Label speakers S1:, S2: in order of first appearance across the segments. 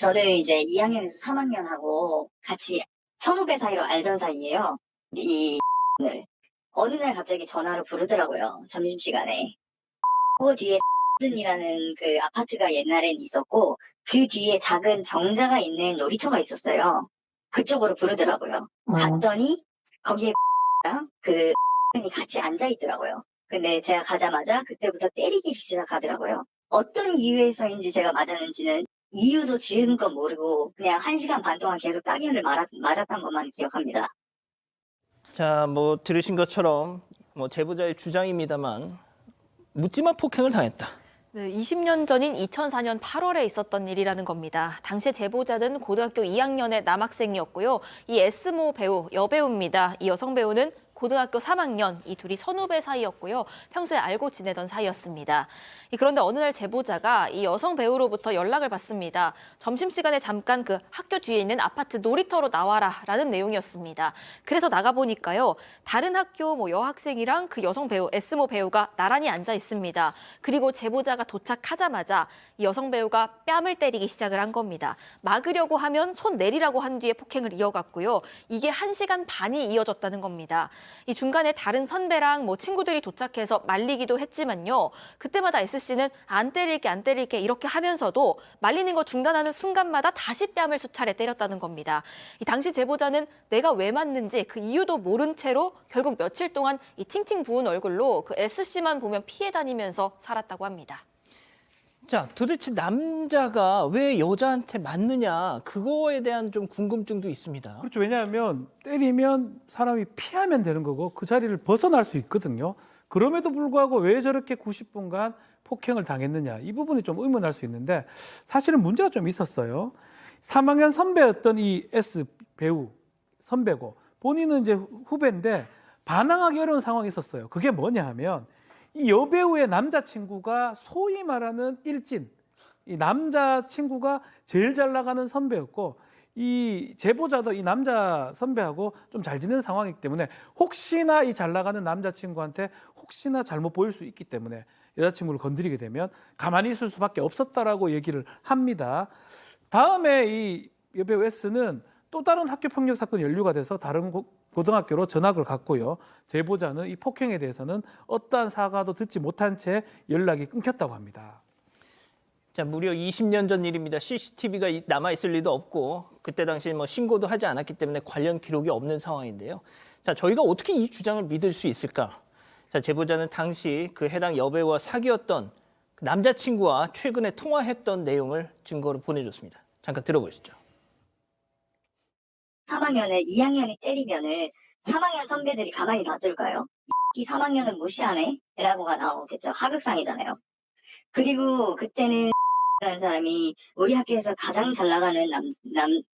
S1: 저는 이제 2학년에서 3학년 하고 같이 선후배 사이로 알던 사이예요. 이 을 어느 날 갑자기 전화로 부르더라고요. 점심시간에. 그 뒤에 이라는 그 아파트가 옛날엔 있었고 그 뒤에 작은 정자가 있는 놀이터가 있었어요. 그쪽으로 부르더라고요. 갔더니 거기에 랑 그 이 같이 앉아 있더라고요. 근데 제가 가자마자 그때부터 때리기 시작하더라고요. 어떤 이유에서인지 제가 맞았는지는 이유도 지금껏 모르고 그냥 1시간 반 동안 계속 따귀를 맞았던 것만 기억합니다.
S2: 자, 뭐 들으신 것처럼 뭐 제보자의 주장입니다만 묻지마 폭행을 당했다.
S3: 네, 20년 전인 2004년 8월에 있었던 일이라는 겁니다. 당시에 제보자는 고등학교 2학년의 남학생이었고요. 이 S모 배우, 여배우입니다. 이 여성 배우는 고등학교 3학년, 이 둘이 선후배 사이였고요. 평소에 알고 지내던 사이였습니다. 그런데 어느 날 제보자가 이 여성 배우로부터 연락을 받습니다. 점심시간에 잠깐 그 학교 뒤에 있는 아파트 놀이터로 나와라 라는 내용이었습니다. 그래서 나가보니까요. 다른 학교 뭐 여학생이랑 그 여성 배우, S모 배우가 나란히 앉아 있습니다. 그리고 제보자가 도착하자마자 이 여성 배우가 뺨을 때리기 시작을 한 겁니다. 막으려고 하면 손 내리라고 한 뒤에 폭행을 이어갔고요. 이게 1시간 반이 이어졌다는 겁니다. 이 중간에 다른 선배랑 뭐 친구들이 도착해서 말리기도 했지만요. 그때마다 S씨는 안 때릴게 이렇게 하면서도 말리는 거 중단하는 순간마다 다시 뺨을 수차례 때렸다는 겁니다. 이 당시 제보자는 내가 왜 맞는지 그 이유도 모른 채로 결국 며칠 동안 이 팅팅 부은 얼굴로 그 S씨만 보면 피해 다니면서 살았다고 합니다.
S2: 자, 도대체 남자가 왜 여자한테 맞느냐, 그거에 대한 좀 궁금증도 있습니다.
S4: 그렇죠. 왜냐하면 때리면 사람이 피하면 되는 거고 그 자리를 벗어날 수 있거든요. 그럼에도 불구하고 왜 저렇게 90분간 폭행을 당했느냐, 이 부분이 좀 의문할 수 있는데 사실은 문제가 좀 있었어요. 3학년 선배였던 이 S 배우 선배고 본인은 이제 후배인데 반항하기 어려운 상황이 있었어요. 그게 뭐냐 하면 이 여배우의 남자친구가 소위 말하는 일진, 이 남자친구가 제일 잘 나가는 선배였고 이 제보자도 이 남자 선배하고 좀 잘 지내는 상황이기 때문에 혹시나 이 잘 나가는 남자친구한테 혹시나 잘못 보일 수 있기 때문에 여자친구를 건드리게 되면 가만히 있을 수밖에 없었다라고 얘기를 합니다. 다음에 이 여배우 S는 또 다른 학교 폭력 사건이 연루가 돼서 다른 고등학교로 전학을 갔고요. 제보자는 이 폭행에 대해서는 어떠한 사과도 듣지 못한 채 연락이 끊겼다고 합니다.
S2: 자, 무려 20년 전 일입니다. CCTV가 남아있을 리도 없고 그때 당시 뭐 신고도 하지 않았기 때문에 관련 기록이 없는 상황인데요. 자, 저희가 어떻게 이 주장을 믿을 수 있을까? 자, 제보자는 당시 그 해당 여배우와 사귀었던 남자친구와 최근에 통화했던 내용을 증거로 보내줬습니다. 잠깐 들어보시죠.
S1: 3학년을 2학년이 때리면은 3학년 선배들이 가만히 놔둘까요? 이 3학년은 무시하네? 라고가 나오겠죠. 하극상이잖아요. 그리고 그때는 라는 사람이 우리 학교에서 가장 잘 나가는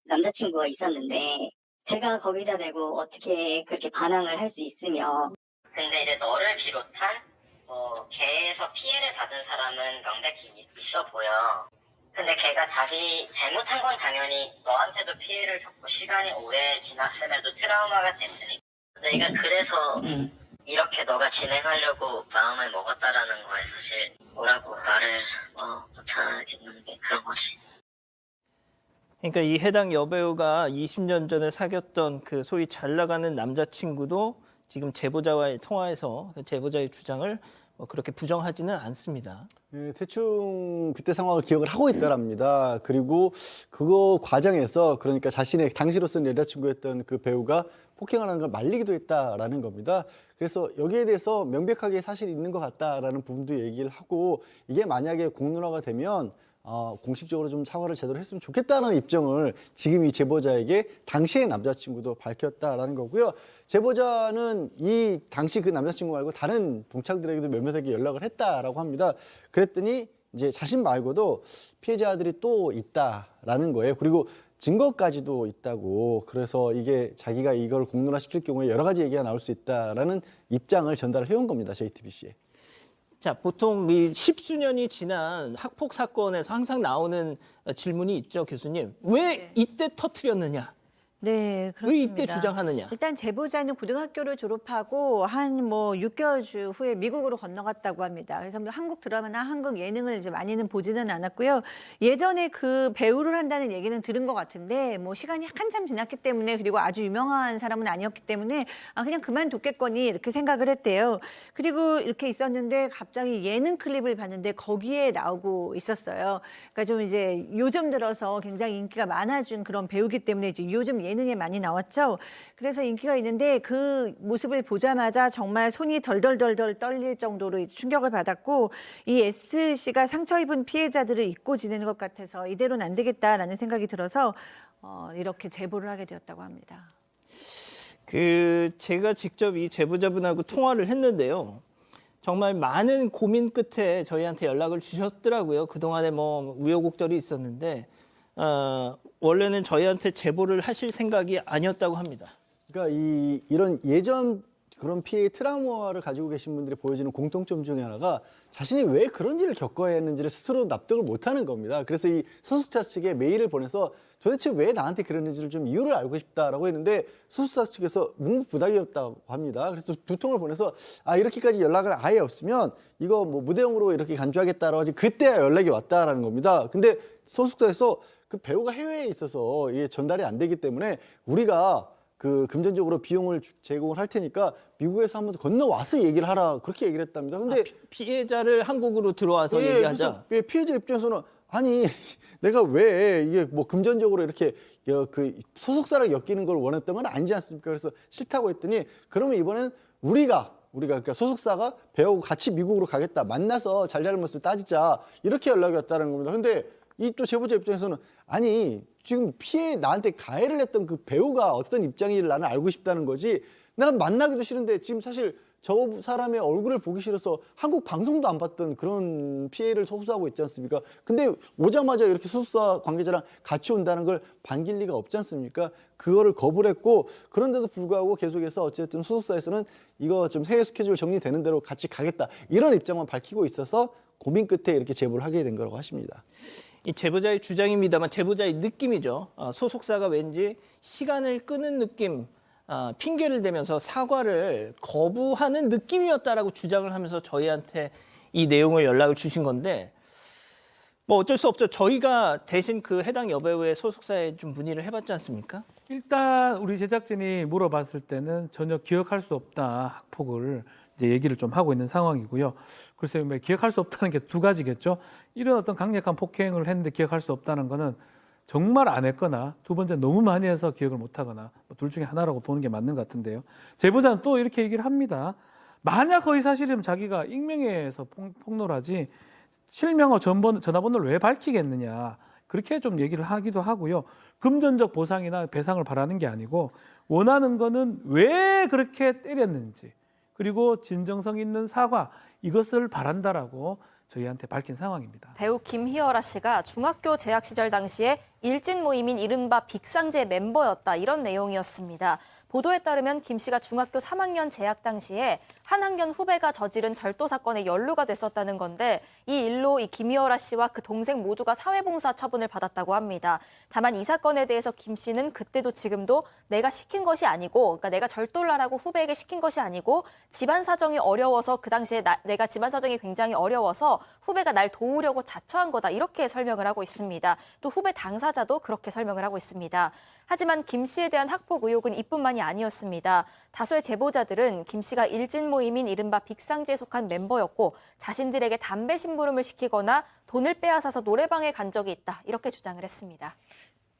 S1: 남자친구가 있었는데 제가 거기다 대고 어떻게 그렇게 반항을 할 수 있으며
S5: 근데 이제 너를 비롯한 뭐 걔에서 피해를 받은 사람은 명백히 있어 보여. 근데 걔가 자기 잘못한 건 당연히 너한테도 피해를 줬고 시간이 오래 지났음에도 트라우마가 됐으니까 내가 그래서 이렇게 너가 진행하려고 마음을 먹었다라는 거에 사실 뭐라고 말을 못하겠는 게 그런 거지.
S2: 그러니까 이 해당 여배우가 20년 전에 사귀었던 그 소위 잘 나가는 남자친구도 지금 제보자와의 통화에서 그 제보자의 주장을 그렇게 부정하지는 않습니다.
S6: 네, 대충 그때 상황을 기억을 하고 있더랍니다. 그리고 그거 과정에서 그러니까 자신의 당시로서는 여자친구였던 그 배우가 폭행하는 걸 말리기도 했다라는 겁니다. 그래서 여기에 대해서 명백하게 사실이 있는 것 같다라는 부분도 얘기를 하고 이게 만약에 공론화가 되면 공식적으로 좀 사과를 제대로 했으면 좋겠다는 입장을 지금 이 제보자에게 당시의 남자친구도 밝혔다라는 거고요. 제보자는 이 당시 그 남자친구 말고 다른 동창들에게도 몇몇에게 연락을 했다라고 합니다. 그랬더니 이제 자신 말고도 피해자들이 또 있다라는 거예요. 그리고 증거까지도 있다고. 그래서 이게 자기가 이걸 공론화시킬 경우에 여러 가지 얘기가 나올 수 있다라는 입장을 전달을 해온 겁니다. JTBC에.
S2: 자, 보통 이 10수년이 지난 학폭 사건에서 항상 나오는 질문이 있죠, 교수님. 왜 이때 터뜨렸느냐?
S7: 네,
S2: 왜
S7: 그렇습니다.
S2: 이때 주장하느냐?
S7: 일단 제보자는 고등학교를 졸업하고 한 뭐 6개월 후에 미국으로 건너갔다고 합니다. 그래서 뭐 한국 드라마나 한국 예능을 이제 많이는 보지는 않았고요. 예전에 그 배우를 한다는 얘기는 들은 것 같은데 뭐 시간이 한참 지났기 때문에 그리고 아주 유명한 사람은 아니었기 때문에 그냥 그만뒀겠거니 이렇게 생각을 했대요. 그리고 이렇게 있었는데 갑자기 예능 클립을 봤는데 거기에 나오고 있었어요. 그러니까 좀 이제 요즘 들어서 굉장히 인기가 많아진 그런 배우기 때문에 이제 요즘 예능에 많이 나왔죠. 그래서 인기가 있는데 그 모습을 보자마자 정말 손이 덜덜덜덜 떨릴 정도로 이제 충격을 받았고 이 S 씨가 상처 입은 피해자들을 잊고 지내는 것 같아서 이대로는 안 되겠다라는 생각이 들어서 이렇게 제보를 하게 되었다고 합니다.
S2: 제가 직접 이 제보자분하고 통화를 했는데요. 정말 많은 고민 끝에 저희한테 연락을 주셨더라고요. 그동안에 뭐 우여곡절이 있었는데 원래는 저희한테 제보를 하실 생각이 아니었다고 합니다.
S6: 그러니까 이런 예전 그런 피해의 트라우마를 가지고 계신 분들이 보여지는 공통점 중에 하나가 자신이 왜 그런 일을 겪어야 했는지를 스스로 납득을 못하는 겁니다. 그래서 이 소속사 측에 메일을 보내서 도대체 왜 나한테 그랬는지를 좀 이유를 알고 싶다라고 했는데 소속사 측에서 묵묵부답이었다고 합니다. 그래서 두 통을 보내서 이렇게까지 연락을 아예 없으면 이거 뭐 무대용으로 이렇게 간주하겠다라고 하지 그때야 연락이 왔다라는 겁니다. 근데 소속사에서 그 배우가 해외에 있어서 이게 전달이 안 되기 때문에 우리가 그 금전적으로 비용을 제공을 할 테니까 미국에서 한번 건너와서 얘기를 하라 그렇게 얘기를 했답니다. 근데
S2: 피해자를 한국으로 들어와서 얘기하자.
S6: 그래서 피해자 입장에서는 아니 내가 왜 이게 뭐 금전적으로 이렇게 그 소속사랑 엮이는 걸 원했던 건 아니지 않습니까? 그래서 싫다고 했더니 그러면 이번엔 우리가 그러니까 소속사가 배우고 같이 미국으로 가겠다. 만나서 잘잘못을 따지자. 이렇게 연락이 왔다는 겁니다. 근데 이 또 제보자 입장에서는 아니 지금 나한테 가해를 했던 그 배우가 어떤 입장인지를 나는 알고 싶다는 거지. 난 만나기도 싫은데 지금 사실 저 사람의 얼굴을 보기 싫어서 한국 방송도 안 봤던 그런 피해를 호소하고 있지 않습니까? 근데 오자마자 이렇게 소속사 관계자랑 같이 온다는 걸 반길 리가 없지 않습니까? 그거를 거부를 했고 그런데도 불구하고 계속해서 어쨌든 소속사에서는 이거 좀 해외 스케줄 정리되는 대로 같이 가겠다. 이런 입장만 밝히고 있어서 고민 끝에 이렇게 제보를 하게 된 거라고 하십니다.
S2: 이 제보자의 주장입니다만 제보자의 느낌이죠. 소속사가 왠지 시간을 끄는 느낌, 핑계를 대면서 사과를 거부하는 느낌이었다라고 주장을 하면서 저희한테 이 내용을 연락을 주신 건데 뭐 어쩔 수 없죠. 저희가 대신 그 해당 여배우의 소속사에 좀 문의를 해봤지 않습니까?
S4: 일단 우리 제작진이 물어봤을 때는 전혀 기억할 수 없다 학폭을 이제 얘기를 좀 하고 있는 상황이고요. 글쎄요, 기억할 수 없다는 게 두 가지겠죠. 이런 어떤 강력한 폭행을 했는데 기억할 수 없다는 거는 정말 안 했거나 두 번째 너무 많이 해서 기억을 못 하거나 둘 중에 하나라고 보는 게 맞는 것 같은데요. 제보자는 또 이렇게 얘기를 합니다. 만약 허위 사실이면 자기가 익명에서 폭로하지 실명과 전화번호를 왜 밝히겠느냐. 그렇게 좀 얘기를 하기도 하고요. 금전적 보상이나 배상을 바라는 게 아니고 원하는 거는 왜 그렇게 때렸는지 그리고 진정성 있는 사과 이것을 바란다라고 저희한테 밝힌 상황입니다.
S3: 배우 김희열아 씨가 중학교 재학 시절 당시에 일진 모임인 이른바 빅상제 멤버였다 이런 내용이었습니다. 보도에 따르면 김 씨가 중학교 3학년 재학 당시에 한 학년 후배가 저지른 절도 사건에 연루가 됐었다는 건데 이 일로 이 김희열아 씨와 그 동생 모두가 사회봉사 처분을 받았다고 합니다. 다만 이 사건에 대해서 김 씨는 그때도 지금도 내가 시킨 것이 아니고 그러니까 내가 절도를 하라고 후배에게 시킨 것이 아니고 집안 사정이 어려워서 그 당시에 내가 집안 사정이 굉장히 어려워서 후배가 날 도우려고 자처한 거다 이렇게 설명을 하고 있습니다. 또 후배 당사자도 그렇게 설명을 하고 있습니다. 하지만 김 씨에 대한 학폭 의혹은 이뿐만이 아니었습니다. 다수의 제보자들은 김 씨가 일진 모임인 이른바 빅상지에 속한 멤버였고 자신들에게 담배 심부름을 시키거나 돈을 빼앗아서 노래방에 간 적이 있다 이렇게 주장을 했습니다.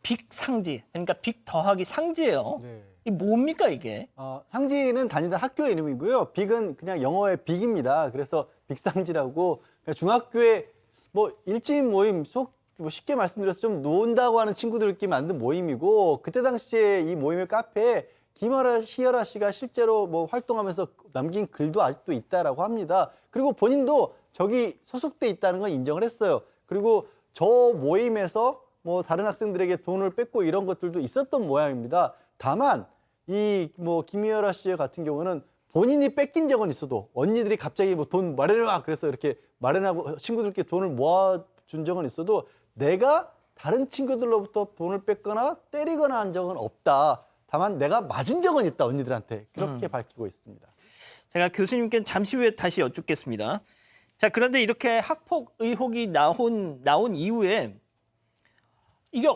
S2: 빅상지, 그러니까 빅 더하기 상지예요.
S6: 네.
S2: 이 뭡니까 이게?
S6: 상지는 다니던 학교의 이름이고요. 빅은 그냥 영어의 빅입니다. 그래서 빅상지라고 중학교에 뭐 일진 모임 뭐 쉽게 말씀드려서 좀 논다고 하는 친구들끼리 만든 모임이고 그때 당시에 이 모임의 카페에 희열아 씨가 실제로 뭐 활동하면서 남긴 글도 아직도 있다라고 합니다. 그리고 본인도 저기 소속돼 있다는 건 인정을 했어요. 그리고 저 모임에서 뭐 다른 학생들에게 돈을 뺏고 이런 것들도 있었던 모양입니다. 다만 이 뭐 김희열아 씨 같은 경우는 본인이 뺏긴 적은 있어도 언니들이 갑자기 뭐 돈 마련해와 그래서 이렇게 마련하고 친구들끼리 돈을 모아준 적은 있어도 내가 다른 친구들로부터 돈을 뺐거나 때리거나 한 적은 없다. 다만 내가 맞은 적은 있다, 언니들한테. 그렇게 밝히고 있습니다.
S2: 제가 교수님께 잠시 후에 다시 여쭙겠습니다. 자, 그런데 이렇게 학폭 의혹이 나온 이후에 이게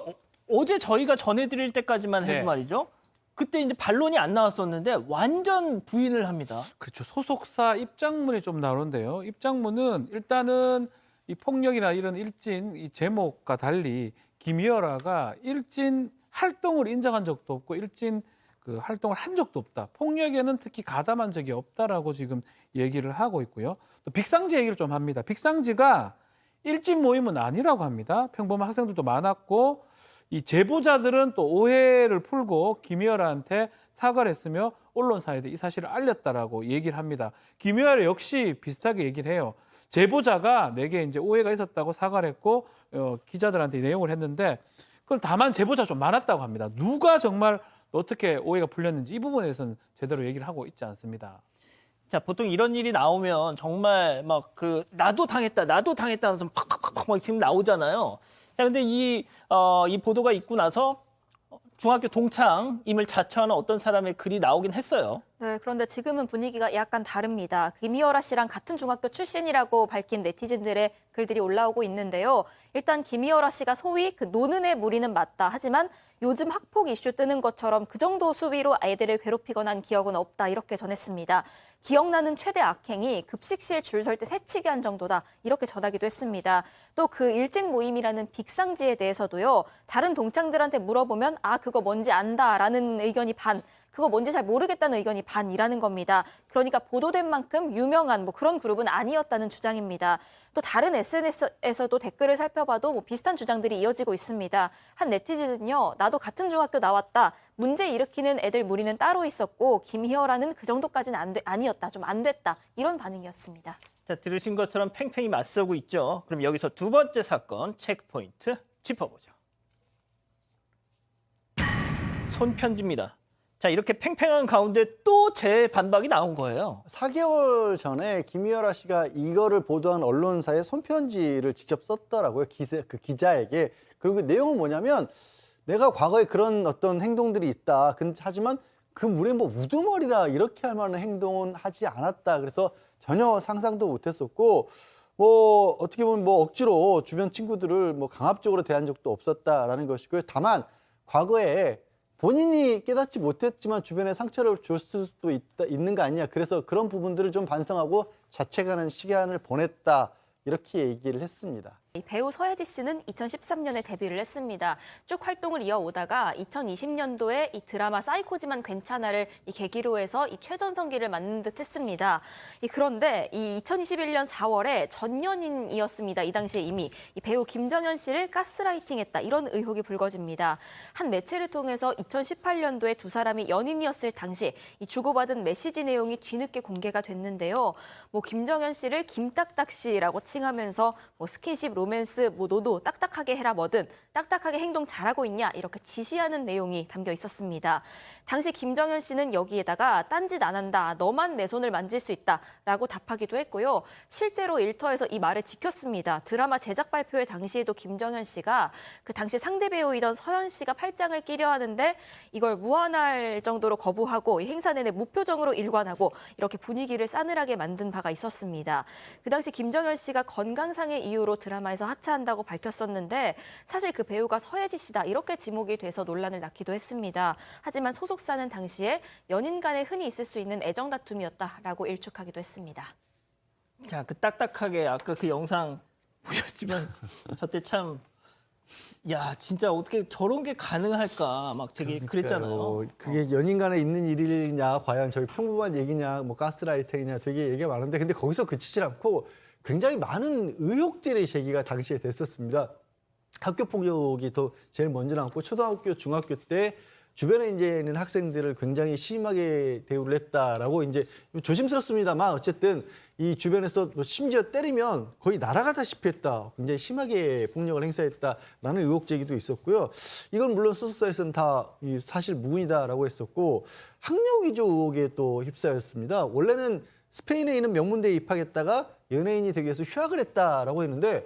S2: 어제 저희가 전해드릴 때까지만 해도
S4: 네.
S2: 말이죠. 그때 이제 반론이 안 나왔었는데 완전 부인을 합니다.
S4: 그렇죠. 소속사 입장문이 좀 나오는데요. 입장문은 일단은 이 폭력이나 이런 일진 이 제목과 달리 김희열아가 일진 활동을 인정한 적도 없고 일진 그 활동을 한 적도 없다. 폭력에는 특히 가담한 적이 없다라고 지금 얘기를 하고 있고요. 또 빅상지 얘기를 좀 합니다. 빅상지가 일진 모임은 아니라고 합니다. 평범한 학생들도 많았고 이 제보자들은 또 오해를 풀고 김희열아한테 사과를 했으며 언론사에 이 사실을 알렸다라고 얘기를 합니다. 김희열아 역시 비슷하게 얘기를 해요. 제보자가 내게 이제 오해가 있었다고 사과를 했고 기자들한테 이 내용을 했는데 그건 다만 제보자 좀 많았다고 합니다. 누가 정말 어떻게 오해가 풀렸는지 이 부분에 대해서는 제대로 얘기를 하고 있지 않습니다.
S2: 자, 보통 이런 일이 나오면 정말 막 나도 당했다 하면서 팍팍팍 막 지금 나오잖아요. 자, 근데 이 보도가 있고 나서 중학교 동창임을 자처하는 어떤 사람의 글이 나오긴 했어요.
S3: 네, 그런데 지금은 분위기가 약간 다릅니다. 김희열아 씨랑 같은 중학교 출신이라고 밝힌 네티즌들의 글들이 올라오고 있는데요. 일단 김희열아 씨가 소위 그 노는 애 무리는 맞다. 하지만 요즘 학폭 이슈 뜨는 것처럼 그 정도 수위로 아이들을 괴롭히거나 한 기억은 없다. 이렇게 전했습니다. 기억나는 최대 악행이 급식실 줄 설 때 새치기 한 정도다. 이렇게 전하기도 했습니다. 또 그 일진 모임이라는 빅상지에 대해서도요. 다른 동창들한테 물어보면 그거 뭔지 안다라는 의견이 반. 그거 뭔지 잘 모르겠다는 의견이 반이라는 겁니다. 그러니까 보도된 만큼 유명한 그런 그룹은 아니었다는 주장입니다. 또 다른 SNS에서도 댓글을 살펴봐도 비슷한 주장들이 이어지고 있습니다. 한 네티즌은요. 나도 같은 중학교 나왔다. 문제 일으키는 애들 무리는 따로 있었고 김희열아는 그 정도까지는 아니었다. 좀 안 됐다. 이런 반응이었습니다.
S2: 자, 들으신 것처럼 팽팽히 맞서고 있죠. 그럼 여기서 두 번째 사건 체크포인트 짚어보죠. 손편지입니다. 자, 이렇게 팽팽한 가운데 또 재반박이 나온 거예요.
S6: 4개월 전에 김희열아 씨가 이거를 보도한 언론사에 손편지를 직접 썼더라고요. 그 기자에게. 그리고 그 내용은 뭐냐면 내가 과거에 그런 어떤 행동들이 있다. 하지만 그 물에 우두머리라 이렇게 할 만한 행동은 하지 않았다. 그래서 전혀 상상도 못했었고 어떻게 보면 억지로 주변 친구들을 강압적으로 대한 적도 없었다라는 것이고요. 다만 과거에 본인이 깨닫지 못했지만 주변에 상처를 줬을 수도 있는 거 아니냐. 그래서 그런 부분들을 좀 반성하고 자책하는 시간을 보냈다. 이렇게 얘기를 했습니다.
S3: 배우 서예지 씨는 2013년에 데뷔를 했습니다. 쭉 활동을 이어오다가 2020년도에 이 드라마 사이코지만 괜찮아를 이 계기로 해서 이 최전성기를 맞는 듯 했습니다. 그런데 이 2021년 4월에 전년인이었습니다. 이 당시에 이미 이 배우 김정현 씨를 가스라이팅했다. 이런 의혹이 불거집니다. 한 매체를 통해서 2018년도에 두 사람이 연인이었을 당시 이 주고받은 메시지 내용이 뒤늦게 공개가 됐는데요. 김정현 씨를 김딱딱 씨라고 칭하면서 스킨십, 로맨스, 노도, 딱딱하게 해라 뭐든 딱딱하게 행동 잘하고 있냐 이렇게 지시하는 내용이 담겨 있었습니다. 당시 김정현 씨는 여기에다가 딴짓 안 한다, 너만 내 손을 만질 수 있다라고 답하기도 했고요. 실제로 일터에서 이 말을 지켰습니다. 드라마 제작 발표회 당시에도 김정현 씨가 그 당시 상대 배우이던 서현 씨가 팔짱을 끼려 하는데 이걸 무안할 정도로 거부하고 행사 내내 무표정으로 일관하고 이렇게 분위기를 싸늘하게 만든 바가 있었습니다. 그 당시 김정현 씨가 건강상의 이유로 드라마에서 하차한다고 밝혔었는데 사실 그 배우가 서예지 씨다 이렇게 지목이 돼서 논란을 낳기도 했습니다. 하지만 소속사는 당시에 연인 간에 흔히 있을 수 있는 애정 다툼이었다라고 일축하기도 했습니다.
S2: 자, 그 딱딱하게 아까 그 영상 보셨지만 저때 참 진짜 어떻게 저런 게 가능할까 막 되게 그랬잖아요.
S6: 그게 연인 간에 있는 일이냐, 과연 저희 평범한 얘기냐, 가스라이팅이냐 되게 얘기가 많은데 근데 거기서 그치질 않고 굉장히 많은 의혹들이 제기가 당시에 됐었습니다. 학교 폭력이 더 제일 먼저 나왔고 초등학교, 중학교 때 주변에 이제 있는 학생들을 굉장히 심하게 대우를 했다라고 이제 조심스럽습니다만 어쨌든 이 주변에서 심지어 때리면 거의 날아가다시피 했다. 굉장히 심하게 폭력을 행사했다라는 의혹 제기도 있었고요. 이건 물론 소속사에서는 다 사실 무근이다라고 했었고 학력 위조 의혹에 또 휩싸였습니다. 원래는 스페인에 있는 명문대에 입학했다가 연예인이 되기 위해서 휴학을 했다라고 했는데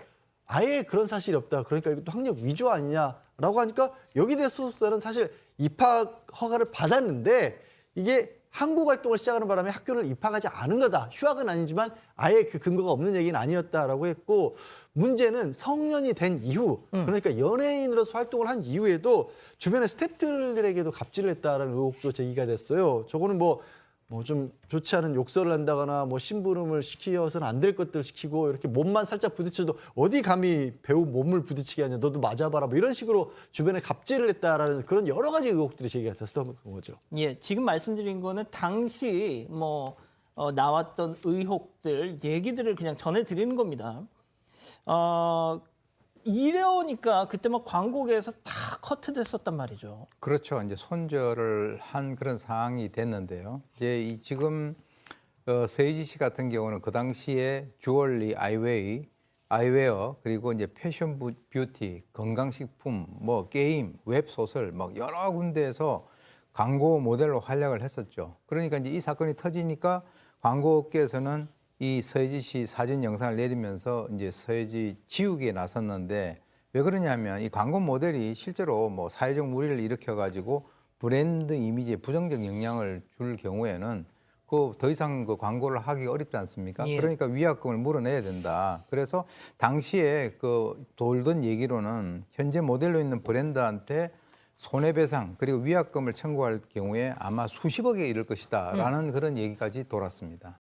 S6: 아예 그런 사실이 없다. 그러니까 이것도 학력 위조 아니냐라고 하니까 여기 대해 소속사는 사실 입학 허가를 받았는데 이게 한국 활동을 시작하는 바람에 학교를 입학하지 않은 거다. 휴학은 아니지만 아예 그 근거가 없는 얘기는 아니었다라고 했고 문제는 성년이 된 이후 그러니까 연예인으로서 활동을 한 이후에도 주변의 스태프들에게도 갑질을 했다라는 의혹도 제기가 됐어요. 저거는 뭐 좀 좋지 않은 욕설을 한다거나 뭐 심부름을 시키어서는 안 될 것들 시키고 이렇게 몸만 살짝 부딪혀도 어디 감히 배우 몸을 부딪히게 하냐 너도 맞아봐라 뭐 이런 식으로 주변에 갑질을 했다라는 그런 여러 가지 의혹들이 제기가 됐었던 거죠.
S2: 예, 지금 말씀드린 거는 당시 뭐 나왔던 의혹들, 얘기들을 그냥 전해드리는 겁니다. 이래오니까 그때 막 광고계에서 다 커트됐었단 말이죠.
S8: 그렇죠. 이제 손절을 한 그런 상황이 됐는데요. 이제 지금 서예지 씨 같은 경우는 그 당시에 주얼리, 아이웨어 그리고 이제 패션 뷰티, 건강식품, 뭐 게임, 웹소설 막 여러 군데에서 광고 모델로 활약을 했었죠. 그러니까 이제 이 사건이 터지니까 광고업계에서는 이 서예지 씨 사진 영상을 내리면서 이제 서예지 지우기에 나섰는데 왜 그러냐면 이 광고 모델이 실제로 뭐 사회적 물의를 일으켜가지고 브랜드 이미지에 부정적 영향을 줄 경우에는 그 더 이상 그 광고를 하기 어렵지 않습니까?
S2: 예.
S8: 그러니까 위약금을 물어내야 된다. 그래서 당시에 그 돌던 얘기로는 현재 모델로 있는 브랜드한테 손해배상 그리고 위약금을 청구할 경우에 아마 수십억에 이를 것이다라는 그런 얘기까지 돌았습니다.